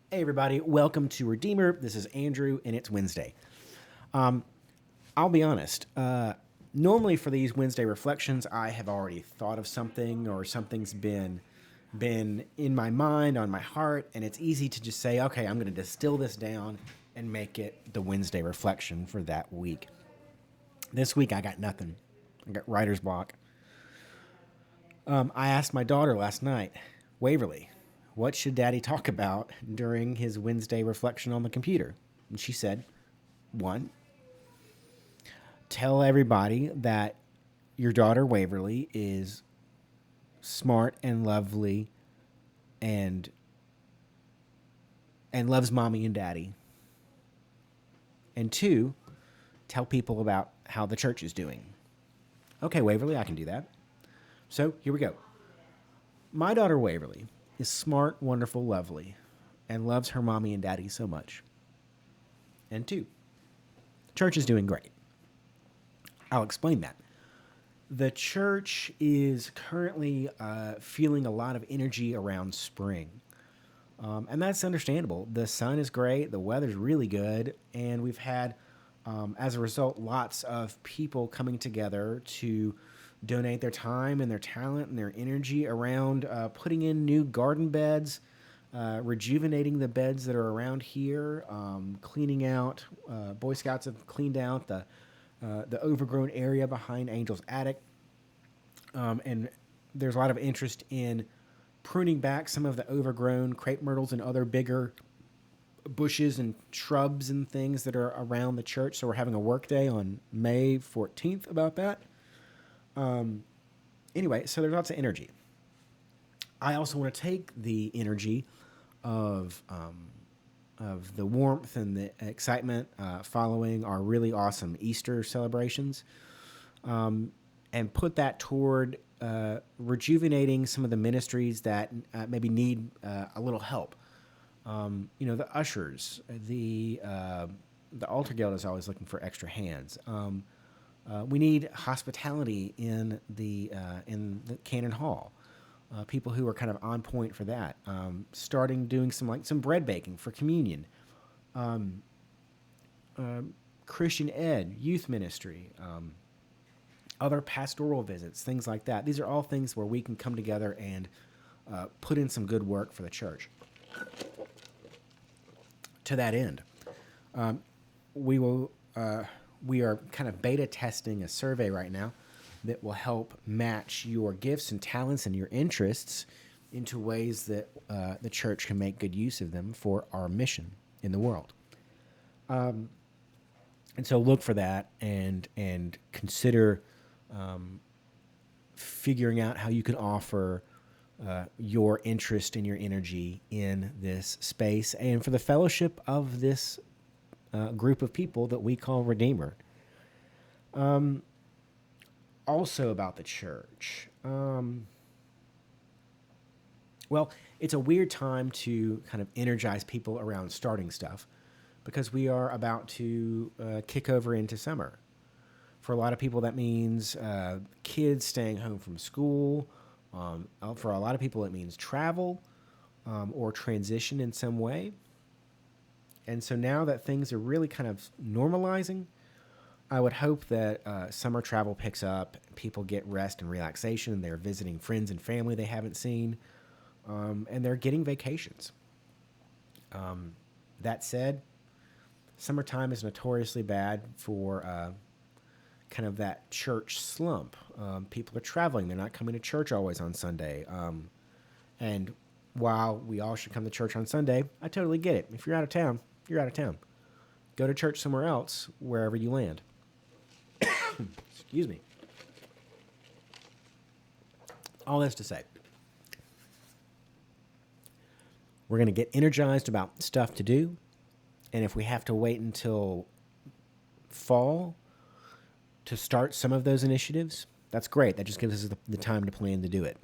Hey, everybody. Welcome to Redeemer. This is Andrew, and it's Wednesday. I'll be honest. Normally, for these Wednesday reflections, I have already thought of something, or something's been in my mind, on my heart, and it's easy to just say, okay, I'm going to distill this down and make it the Wednesday reflection for that week. This week, I got nothing. I got writer's block. I asked my daughter last night, Waverly, what should Daddy talk about during his Wednesday reflection on the computer? And she said, one, tell everybody that your daughter Waverly is smart and lovely and loves mommy and daddy. And two, tell people about how the church is doing. Okay, Waverly, I can do that. So here we go. My daughter Waverly is smart, wonderful, lovely, and loves her mommy and daddy so much. And two, church is doing great. I'll explain that. The church is currently feeling a lot of energy around spring. And that's understandable. The sun is great, the weather's really good, and we've had, as a result, lots of people coming together to donate their time and their talent and their energy around putting in new garden beds, rejuvenating the beds that are around here, cleaning out. Boy Scouts have cleaned out the overgrown area behind Angel's Attic. And there's a lot of interest in pruning back some of the overgrown crepe myrtles and other bigger bushes and shrubs and things that are around the church. So we're having a work day on May 14th about that. Anyway, so there's lots of energy. I also want to take the energy of the warmth and the excitement following our really awesome Easter celebrations, and put that toward rejuvenating some of the ministries that maybe need a little help. The ushers, the altar guild is always looking for extra hands. We need hospitality in the Cannon Hall. People who are kind of on point for that. Starting doing some bread baking for communion. Christian ed, youth ministry, other pastoral visits, things like that. These are all things where we can come together and put in some good work for the church. To that end, we are kind of beta testing a survey right now that will help match your gifts and talents and your interests into ways that the church can make good use of them for our mission in the world. And so look for that and consider figuring out how you can offer your interest and your energy in this space and for the fellowship of this group of people that we call Redeemer. Also about the church. Well, it's a weird time to kind of energize people around starting stuff because we are about to kick over into summer. For a lot of people, that means kids staying home from school. For a lot of people, it means travel or transition in some way. And so now that things are really kind of normalizing, I would hope that summer travel picks up, people get rest and relaxation, and they're visiting friends and family they haven't seen, and they're getting vacations. That said, summertime is notoriously bad for kind of that church slump. People are traveling. They're not coming to church always on Sunday. And while we all should come to church on Sunday, I totally get it. If you're out of town, you're out of town. Go to church somewhere else, wherever you land. Excuse me. All this to say, we're going to get energized about stuff to do. And if we have to wait until fall to start some of those initiatives, that's great. That just gives us the time to plan to do it.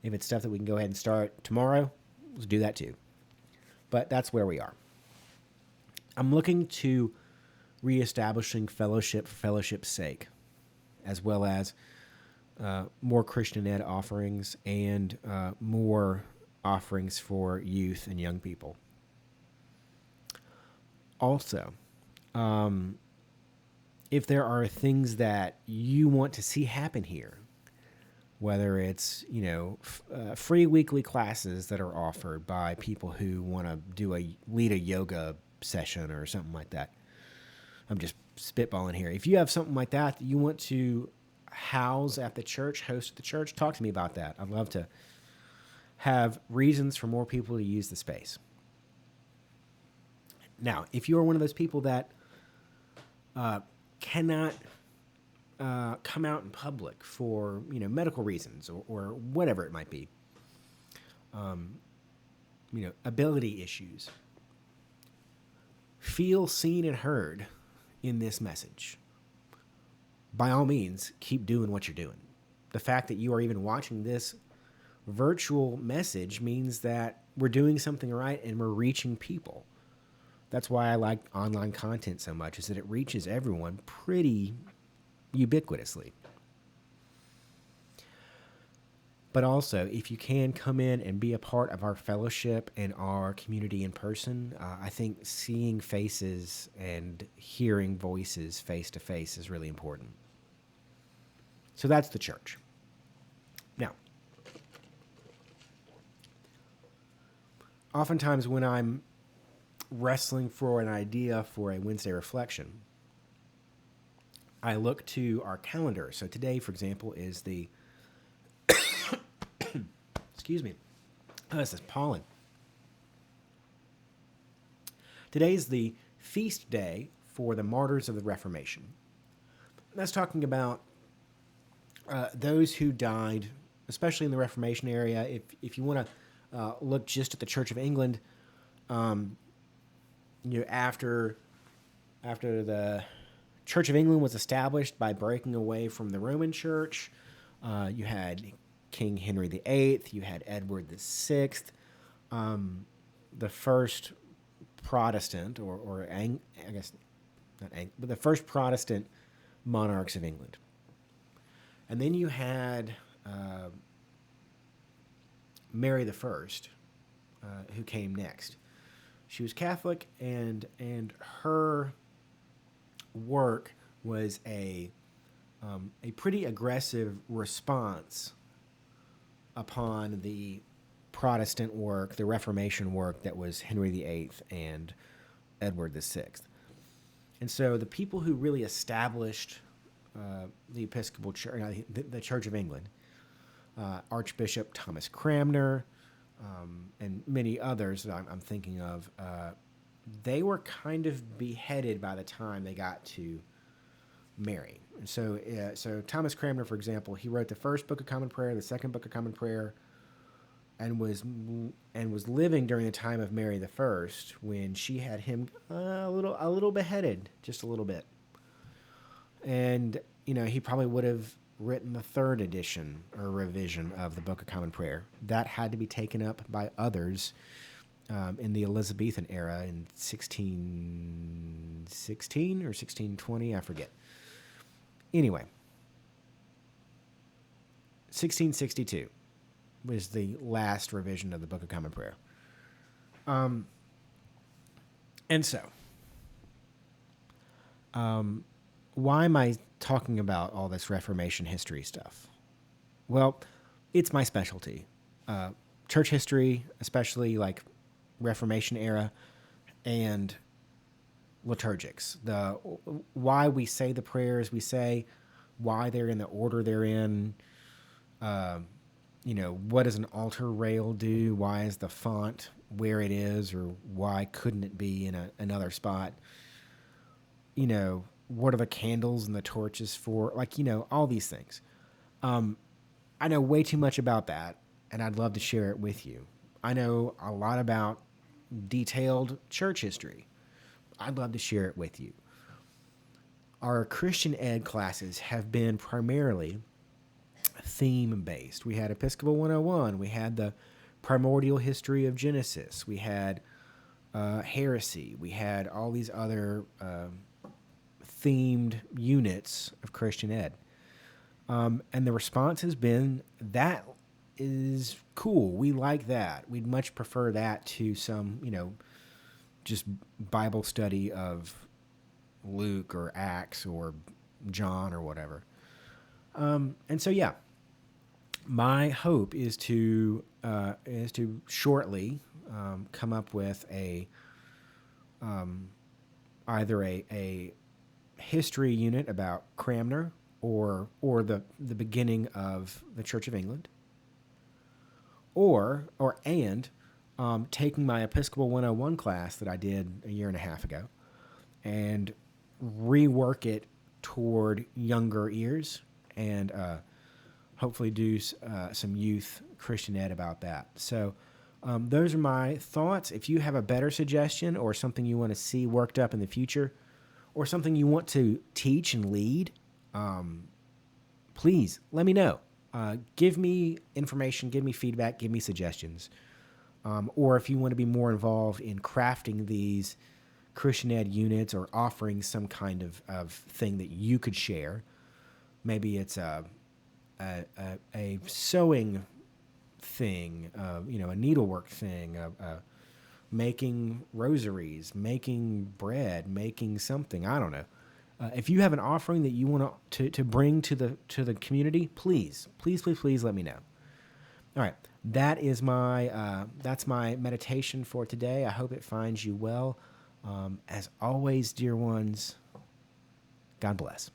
If it's stuff that we can go ahead and start tomorrow, let's do that too. But that's where we are. I'm looking to reestablishing fellowship for fellowship's sake, as well as more Christian ed offerings and more offerings for youth and young people. Also, if there are things that you want to see happen here, whether it's free weekly classes that are offered by people who want to lead a yoga session or something like that. I'm just spitballing here. If you have something like that you want to house at the church, host at the church, talk to me about that. I'd love to have reasons for more people to use the space. Now, if you are one of those people that cannot come out in public for medical reasons or whatever it might be, ability issues, feel seen and heard in this message. By all means, keep doing what you're doing. The fact that you are even watching this virtual message means that we're doing something right and we're reaching people. That's why I like online content so much, is that it reaches everyone pretty ubiquitously. But also, if you can come in and be a part of our fellowship and our community in person, I think seeing faces and hearing voices face to face is really important. So that's the church. Now, oftentimes when I'm wrestling for an idea for a Wednesday reflection, I look to our calendar. So today, for example, is the excuse me. This is pollen. Today's the feast day for the martyrs of the Reformation. That's talking about those who died, especially in the Reformation area. If you want to look just at the Church of England, after the Church of England was established by breaking away from the Roman Church, you had King Henry VIII, you had Edward VI, the first Protestant, but the first Protestant monarchs of England. And then you had Mary I, who came next. She was Catholic, and her work was a pretty aggressive response upon the Protestant work, the Reformation work that was Henry VIII and Edward VI. And so the people who really established the Episcopal Church, the Church of England, Archbishop Thomas Cranmer, and many others that I'm thinking of, they were kind of beheaded by the time they got to Mary. And so Thomas Cranmer, for example, he wrote the first Book of Common Prayer, the second Book of Common Prayer, and was living during the time of Mary I, when she had him a little beheaded, just a little bit. And he probably would have written the third edition or revision of the Book of Common Prayer. That had to be taken up by others in the Elizabethan era in 1616 or 1620, I forget. Anyway, 1662 was the last revision of the Book of Common Prayer. And so, why am I talking about all this Reformation history stuff? Well, it's my specialty. Church history, especially like Reformation era, and liturgics. Why we say the prayers we say, why they're in the order they're in. What does an altar rail do? Why is the font where it is, or why couldn't it be in another spot? What are the candles and the torches for? All these things. I know way too much about that, and I'd love to share it with you. I know a lot about detailed church history. I'd love to share it with you. Our Christian ed classes have been primarily theme-based. We had Episcopal 101. We had the primordial history of Genesis. We had heresy. We had all these other themed units of Christian ed. And the response has been, that is cool. We like that. We'd much prefer that to some, just Bible study of Luke or Acts or John or whatever. And so, yeah, my hope is to shortly come up with either a history unit about Cranmer or the beginning of the Church of England, or taking my Episcopal 101 class that I did a year and a half ago and rework it toward younger ears and hopefully do some youth Christian ed about that. So those are my thoughts. If you have a better suggestion or something you want to see worked up in the future or something you want to teach and lead, please let me know. Give me information, give me feedback, give me suggestions. Or if you want to be more involved in crafting these Christian ed units or offering some kind of thing that you could share, maybe it's a sewing thing, a needlework thing, making rosaries, making bread, making something. I don't know. If you have an offering that you want to bring to the community, please let me know. All right, that's my meditation for today. I hope it finds you well. As always, dear ones, God bless.